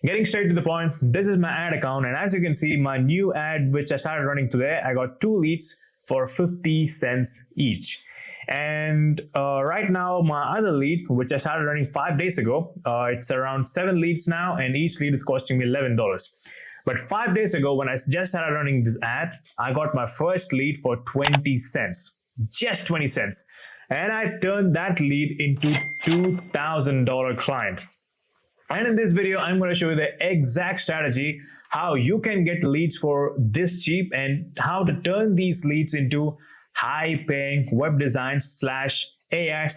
Getting straight to the point, this is my ad account, and as you can see, my new ad which I started running today, I got 2 leads for 50 cents each. And right now, my other lead, which I started running 5 days ago, it's around 7 leads now, and each lead is costing me $11. But 5 days ago, when I just started running this ad, I got my first lead for 20 cents, just 20 cents. And I turned that lead into $2,000 client. And in this video, I'm going to show you the exact strategy, how you can get leads for this cheap and how to turn these leads into high-paying web design / AI /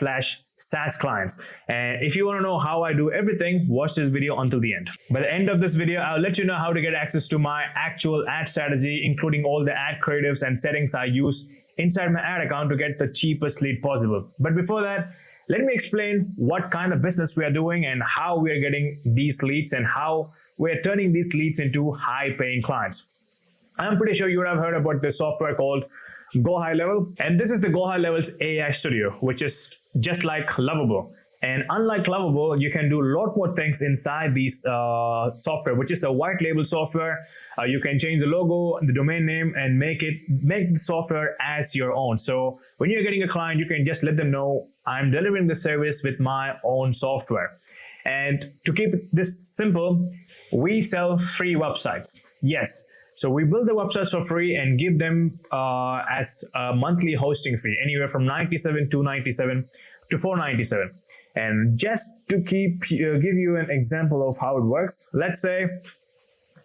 SaaS clients. And if you want to know how I do everything, watch this video until the end. By the end of this video, I'll let you know how to get access to my actual ad strategy, including all the ad creatives and settings I use inside my ad account to get the cheapest lead possible. But before that, let me explain what kind of business we are doing and how we are getting these leads and how we are turning these leads into high-paying clients. I'm pretty sure you would have heard about this software called Go High Level, and this is the Go High Level's AI Studio, which is just like Lovable. And unlike Lovable, you can do a lot more things inside these software, which is a white label software. You can change the logo, the domain name, and make the software as your own. So when you're getting a client, you can just let them know, I'm delivering the service with my own software. And to keep this simple, we sell free websites. Yes. So we build the websites for free and give them as a monthly hosting fee, anywhere from $97, $297 to $497. And just to give you an example of how it works, let's say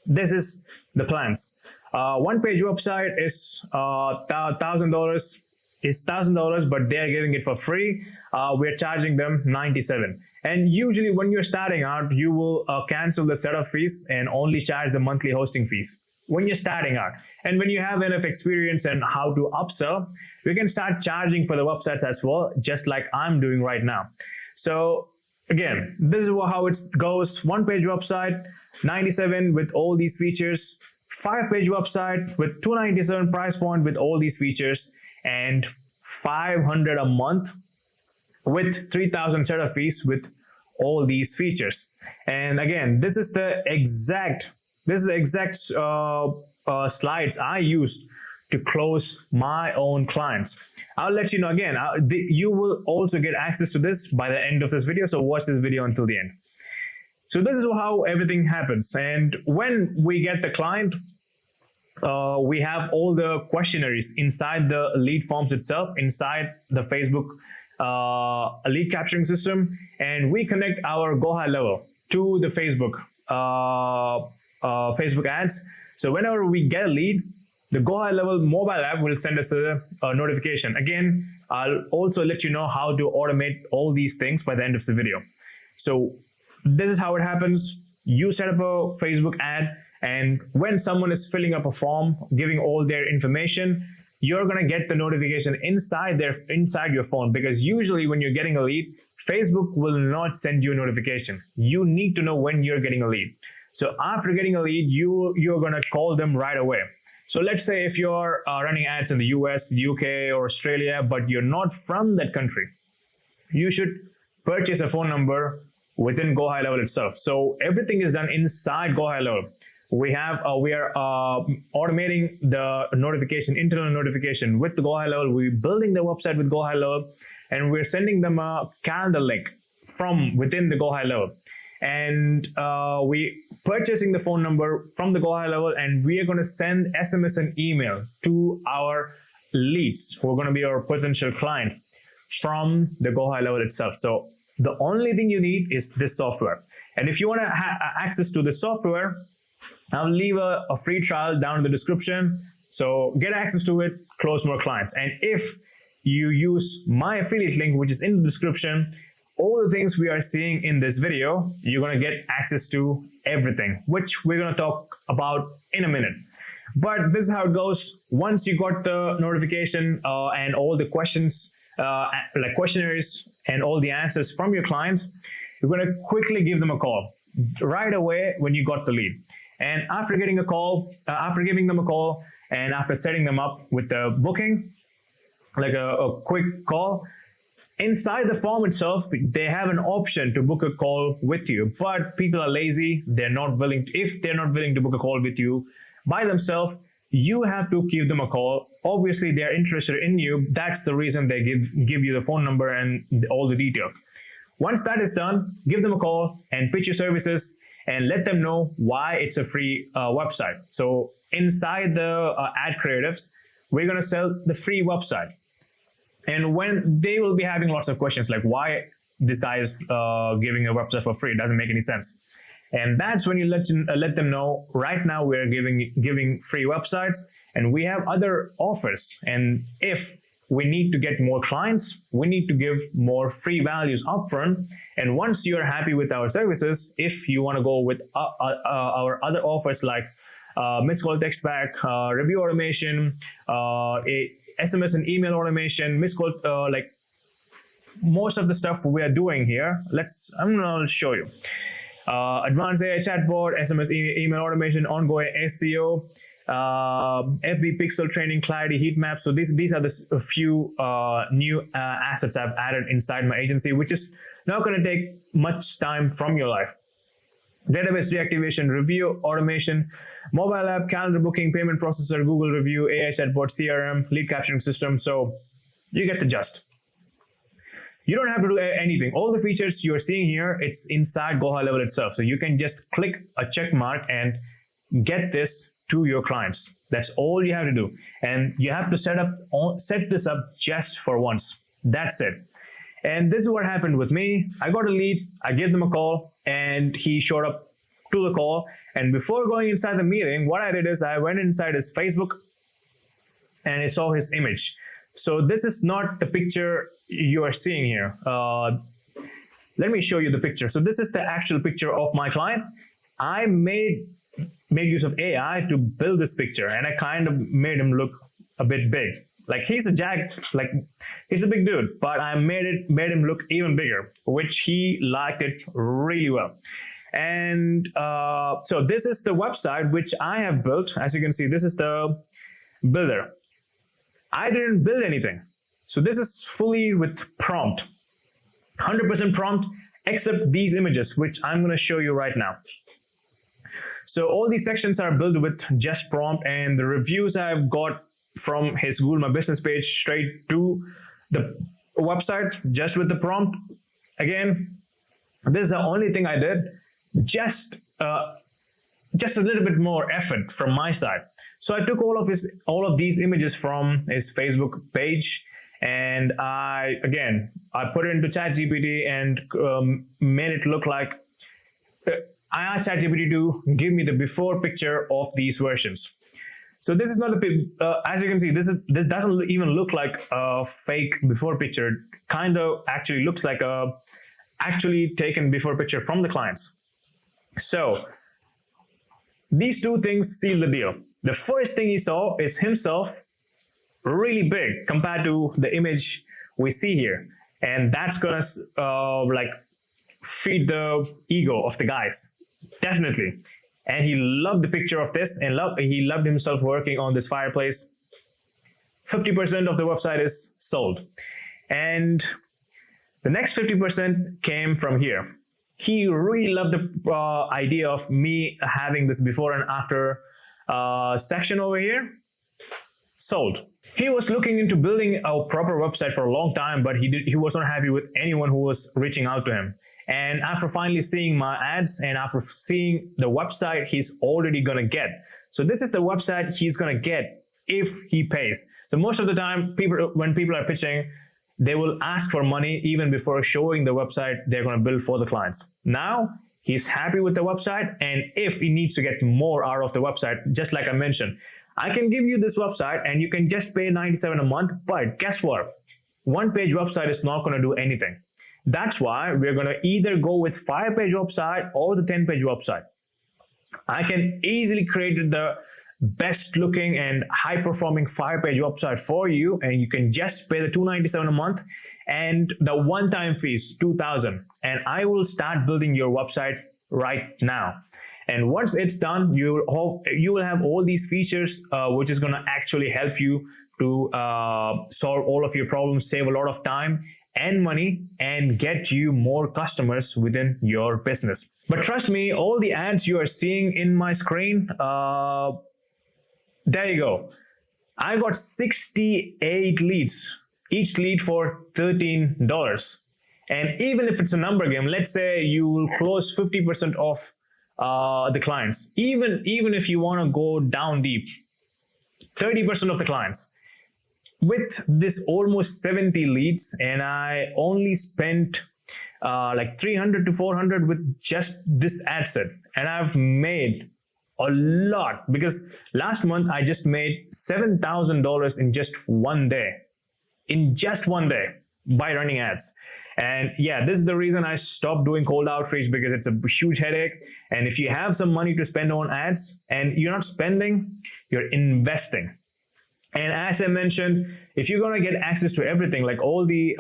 this is the plans. One-page website is $1,000, but they're giving it for free. We're charging them $97. And usually when you're starting out, you will cancel the setup fees and only charge the monthly hosting fees when you're starting out. And when you have enough experience and how to upsell, we can start charging for the websites as well, just like I'm doing right now. So again, this is how it goes. One-page website, $97 with all these features. 5-page website with $297 price point with all these features, and $500 a month with 3,000 setup fees with all these features. And again, this is the exact slides I used to close my own clients. I'll let you know again, you will also get access to this by the end of this video, so watch this video until the end. So this is how everything happens. And when we get the client, we have all the questionnaires inside the lead forms itself, inside the Facebook lead capturing system, and we connect our Go High Level to the Facebook ads. So whenever we get a lead, the Go High Level mobile app will send us a notification. Again, I'll also let you know how to automate all these things by the end of the video. So this is how it happens. You set up a Facebook ad, and when someone is filling up a form, giving all their information, you're gonna get the notification inside your phone, because usually when you're getting a lead, Facebook will not send you a notification. You need to know when you're getting a lead. So after getting a lead, you're gonna call them right away. So let's say if you're running ads in the US, UK, or Australia, but you're not from that country, you should purchase a phone number within Go High Level itself. So everything is done inside Go High Level. We are automating the notification, internal notification with the Go High Level. We're building the website with Go High Level, and we're sending them a calendar link from within the Go High Level. And we purchasing the phone number from the Go High Level, and we are going to send SMS and email to our leads who are going to be our potential client from the Go High Level itself. So the only thing you need is this software. And if you want to have access to the software, I'll leave a free trial down in the description. So get access to it, close more clients. And if you use my affiliate link, which is in the description, all the things we are seeing in this video, you're going to get access to everything, which we're going to talk about in a minute. But this is how it goes. Once you got the notification and all the questions, like questionnaires and all the answers from your clients, you're going to quickly give them a call right away when you got the lead. And after getting a call, after giving them a call, and after setting them up with the booking, like a quick call, Inside the form itself, they have an option to book a call with you, but people are lazy. They're not willing to, if they're not willing to book a call with you by themselves, you have to give them a call. Obviously, they're interested in you. That's the reason they give you the phone number and all the details. Once that is done, give them a call and pitch your services and let them know why it's a free website. So inside the ad creatives, we're going to sell the free website. And when they will be having lots of questions like why this guy is giving a website for free, it doesn't make any sense. And that's when you let them know, right now we're giving free websites and we have other offers. And if we need to get more clients, we need to give more free values upfront. And once you're happy with our services, if you want to go with our other offers like missed call text back, review automation, SMS and email automation, missed call, like most of the stuff we are doing here. I'm gonna show you. Advanced AI chatbot, SMS email automation, ongoing SEO, FB pixel training, clarity, heat maps. So these are the few new assets I've added inside my agency, which is not going to take much time from your life. Database reactivation, review automation, mobile app, calendar booking, payment processor, Google review, AI chatbot, CRM, lead capturing system. So you get the gist. You don't have to do anything. All the features you're seeing here, it's inside Go High Level itself. So you can just click a check mark and get this to your clients. That's all you have to do. And you have to set this up just for once. That's it. And this is what happened with me. I got a lead, I gave them a call, and he showed up to the call. And before going inside the meeting, what I did is I went inside his Facebook and I saw his image. So this is not the picture you are seeing here. Let me show you the picture. So this is the actual picture of my client. I made use of AI to build this picture, and I kind of made him look a bit big. Like he's a big dude, but I made him look even bigger, which he liked it really well. And so this is the website which I have built. As you can see, this is the builder. I didn't build anything. So this is fully with prompt, 100% prompt, except these images, which I'm going to show you right now. So all these sections are built with just prompt, and the reviews I've got from his Google My Business page straight to the website just with the prompt. Again, this is the only thing I did, just a little bit more effort from my side. So I took all of these images from his Facebook page, and I put it into ChatGPT and made it look like I asked ChatGPT to give me the before picture of these versions. So this is not as you can see, this doesn't even look like a fake before picture. Kind of actually looks like a actually taken before picture from the clients. So these two things seal the deal. The first thing he saw is himself really big compared to the image we see here. And that's gonna feed the ego of the guys, definitely. And he loved the picture of this, and he loved himself working on this fireplace. 50% of the website is sold. And the next 50% came from here. He really loved the idea of me having this before and after section over here. Sold. He was looking into building a proper website for a long time, but he was not happy with anyone who was reaching out to him. And after finally seeing my ads and after seeing the website he's already gonna get. So this is the website he's gonna get if he pays. So most of the time, when people are pitching, they will ask for money even before showing the website they're gonna build for the clients. Now, he's happy with the website, and if he needs to get more out of the website, just like I mentioned, I can give you this website and you can just pay $97 a month, but guess what? One-page website is not gonna do anything. That's why we're going to either go with 5-page website or the 10-page website. I can easily create the best looking and high performing 5-page website for you, and you can just pay the $297 a month and the one-time fees $2,000, and I will start building your website right now. And once it's done, you will have all these features which is going to actually help you to solve all of your problems, save a lot of time, and money and get you more customers within your business. But trust me, all the ads you are seeing in my screen, there you go. I got 68 leads, each lead for $13. And even if it's a number game, let's say you will close 50% of the clients. Even if you want to go down deep, 30% of the clients. With this almost 70 leads, and I only spent like 300 to 400 with just this ad set, and I've made a lot, because last month I just made $7,000 in just one day. By running ads. And yeah, this is the reason I stopped doing cold outreach, because it's a huge headache. And if you have some money to spend on ads and you're not spending, you're investing. And as I mentioned, if you're going to get access to everything, like all the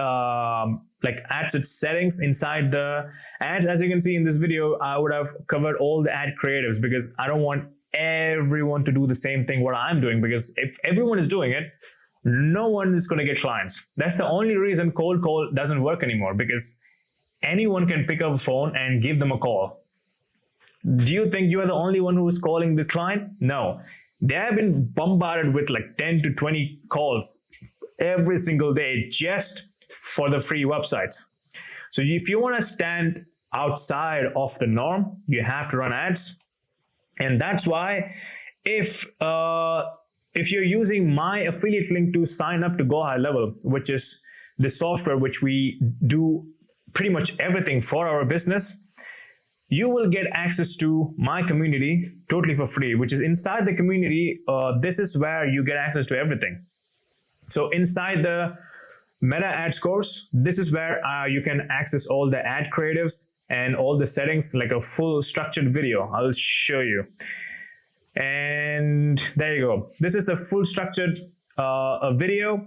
like ad set settings inside the ads, as you can see in this video, I would have covered all the ad creatives, because I don't want everyone to do the same thing what I'm doing, because if everyone is doing it, no one is going to get clients. That's the only reason cold call doesn't work anymore, because anyone can pick up a phone and give them a call. Do you think you are the only one who is calling this client? No. They have been bombarded with like 10 to 20 calls every single day just for the free websites. So if you want to stand outside of the norm, you have to run ads. And that's why if you're using my affiliate link to sign up to Go High Level, which is the software which we do pretty much everything for our business, you will get access to my community totally for free, which is inside the community. This is where you get access to everything. So inside the Meta Ads course, this is where you can access all the ad creatives and all the settings, like a full structured video. I'll show you. And there you go. This is the full structured video,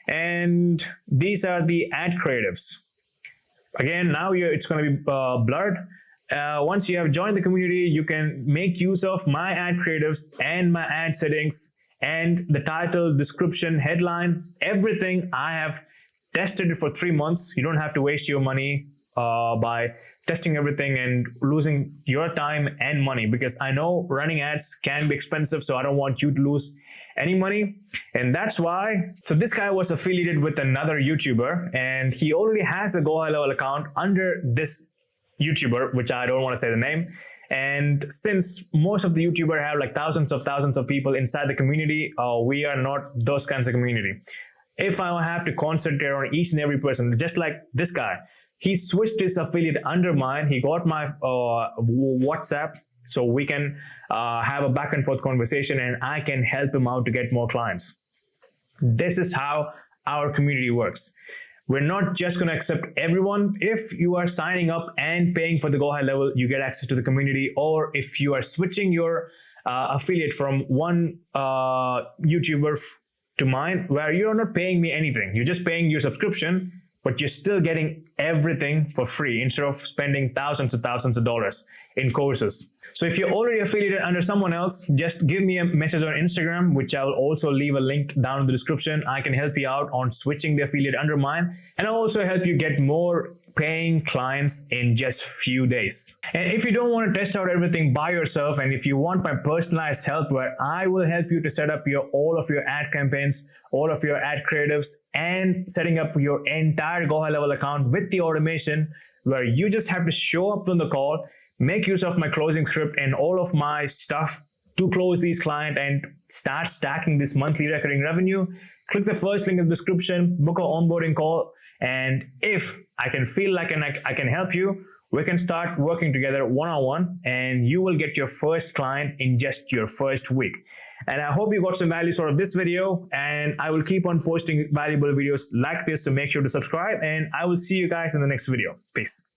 and these are the ad creatives. Again, now it's going to be blurred. Once you have joined the community, you can make use of my ad creatives and my ad settings and the title, description, headline, everything. I have tested it for 3 months. You don't have to waste your money by testing everything and losing your time and money, because I know running ads can be expensive, so I don't want you to lose any money. And that's why, so this guy was affiliated with another YouTuber, and he already has a Go High Level account under this YouTuber, which I don't want to say the name. And since most of the YouTubers have like thousands of people inside the community, we are not those kinds of community. If I have to concentrate on each and every person, just like this guy, he switched his affiliate under mine. He got my WhatsApp, so we can have a back and forth conversation, and I can help him out to get more clients. This is how our community works. We're not just going to accept everyone. If you are signing up and paying for the Go High Level, you get access to the community. Or if you are switching your affiliate from one YouTuber to mine, where you're not paying me anything, you're just paying your subscription, but you're still getting everything for free instead of spending thousands of dollars in courses. So if you're already affiliated under someone else, just give me a message on Instagram, which I will also leave a link down in the description. I can help you out on switching the affiliate under mine, and I'll also help you get more paying clients in just few days. And if you don't want to test out everything by yourself, and if you want my personalized help where I will help you to set up all of your ad campaigns, all of your ad creatives, and setting up your entire Go High Level account with the automation, where you just have to show up on the call, make use of my closing script and all of my stuff to close these clients and start stacking this monthly recurring revenue, click the first link in the description, book an onboarding call, and if I can feel like I can help you, we can start working together one-on-one, and you will get your first client in just your first week. And I hope you got some value out of this video, and I will keep on posting valuable videos like this, so make sure to subscribe, and I will see you guys in the next video. Peace.